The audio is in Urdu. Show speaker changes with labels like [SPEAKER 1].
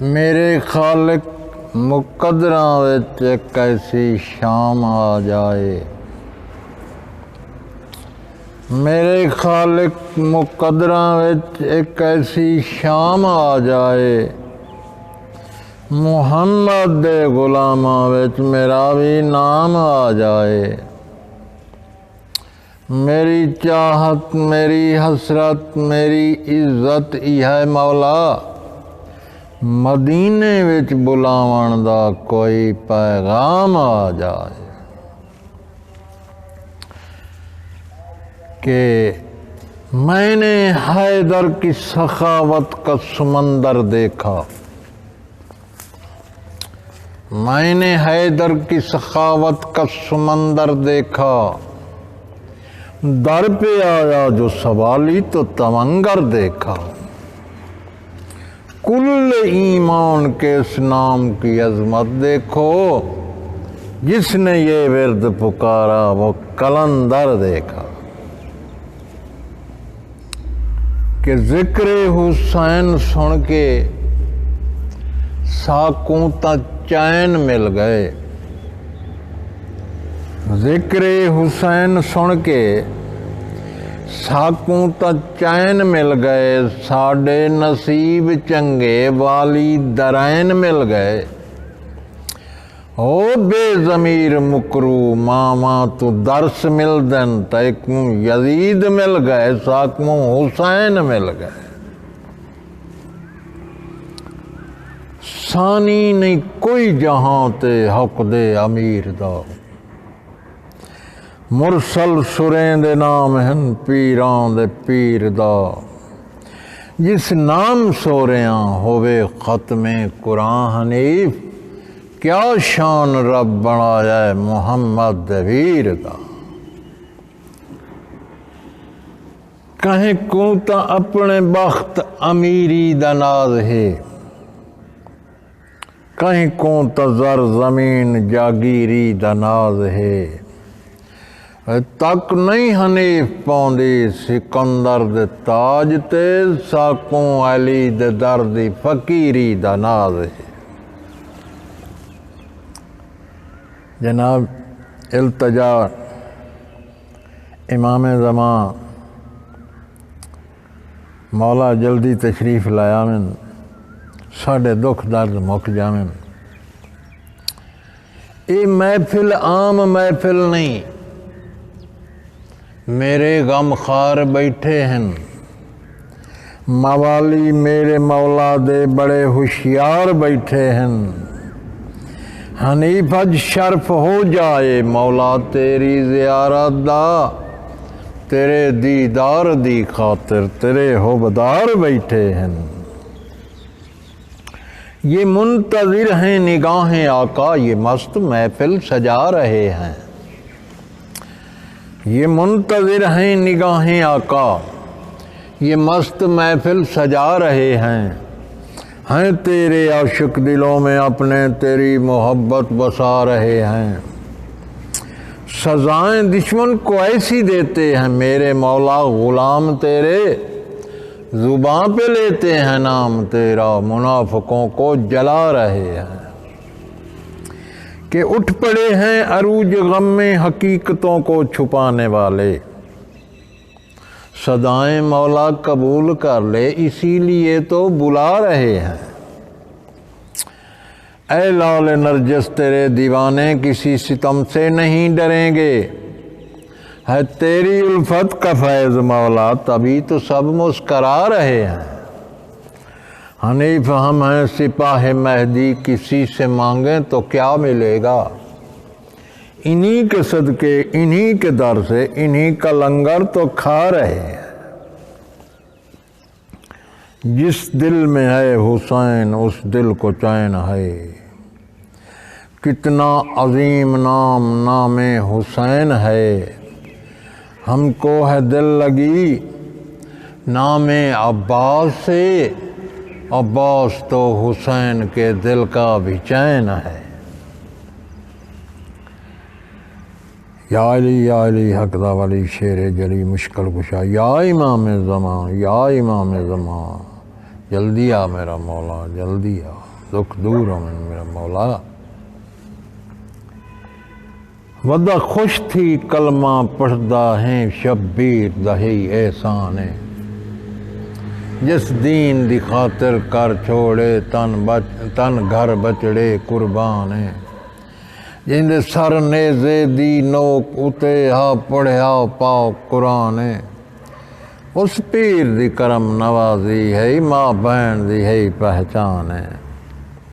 [SPEAKER 1] میرے خالق مقدراں وچ ایک ایسی شام آ جائے، میرے خالق مقدراں وچ ایک ایسی شام آ جائے، محمد دے غلاماں وچ میرا بھی نام آ جائے۔ میری چاہت، میری حسرت، میری عزت ہے مولا، مدینے وچ بلاون دا کوئی پیغام آ جائے کہ میں نے حیدر کی سخاوت کا سمندر دیکھا، میں نے حیدر کی سخاوت کا سمندر دیکھا، در پہ آیا جو سوالی تو تمنگر دیکھا، کل ایمان کے اس نام کی عظمت دیکھو، جس نے یہ ورد پکارا وہ کلندر دیکھا۔ کہ ذکر حسین سن کے ساکوں تا چین مل گئے، ذکر حسین سن کے ساکوں تا چین مل گئے، ساڈے نصیب چنگے والی درین مل گئے، او بے ضمیر مکرو ماما تو درس مل دن، تیکوں یزید مل گئے، ساکوں حسین مل گئے۔ ثانی نہیں کوئی جہاں تے حق دے امیر دا، مرسل سریں دے نام ہن پیران دے پیر دا، جس نام سوریاں ہوئے ختم قرآن حنیف، کیا شان رب بنایا ہے محمد دے ویر دا۔ کہیں کو تا اپنے بخت امیری دا ناز ہے، کہیں کو تا زر زمین جاگیری دا ناز ہے، تک نہیں حنیف پوندی سکندر دے تاج تے، ساکوں علی دے دردی فقیری دا ناز ہے۔ جناب التجا امام زمان مولا جلدی تشریف لایا من، ساڈے دکھ درد مک جاویں۔ یہ محفل عام محفل نہیں، میرے غم خار بیٹھے ہیں، موالی میرے مولا دے بڑے ہوشیار بیٹھے ہیں، حنیف اج شرف ہو جائے مولا تیری زیارت دا، تیرے دیدار دی خاطر تیرے حبدار بیٹھے ہیں، یہ منتظر ہیں نگاہیں آقا، یہ مست محفل سجا رہے ہیں، یہ منتظر ہیں نگاہیں آقا، یہ مست محفل سجا رہے ہیں تیرے عاشق دلوں میں اپنے تیری محبت بسا رہے ہیں، سزائیں دشمن کو ایسی دیتے ہیں میرے مولا، غلام تیرے زباں پہ لیتے ہیں نام تیرا، منافقوں کو جلا رہے ہیں، کہ اٹھ پڑے ہیں عروج غم میں حقیقتوں کو چھپانے والے، صدائیں مولا قبول کر لے اسی لیے تو بلا رہے ہیں، اے لال نرجس تیرے دیوانے کسی ستم سے نہیں ڈریں گے، ہے تیری الفت کا فیض مولا تبھی تو سب مسکرا رہے ہیں، حنیف ہم ہیں سپاہ مہدی کسی سے مانگیں تو کیا ملے گا، انہی کے صدقے انہی کے در سے انہی کا لنگر تو کھا رہے ہیں، جس دل میں ہے حسین اس دل کو چین ہے، کتنا عظیم نام نام حسین ہے، ہم کو ہے دل لگی نام عباس سے، عباس تو حسین کے دل کا بھی چین ہے، یا علی حق دا ولی شیر جلی مشکل کشا، یا امام زمان یا امام زمان، جلدی آ میرا مولا جلدی آ۔ دکھ دور ہو میرا مولا۔ ودا خوش تھی کلمہ پڑھدا ہیں شبیر دہی احسان ہے، جس دین دی خاطر کر چھوڑے تن گھر بچڑے قربان ہے، جندے سر نیزے دی نوک اتے ہا پڑھیا پاک قرآن ہے، اس پیر دی کرم نوازی ہے ماں بہن دی ہے پہچان ہے۔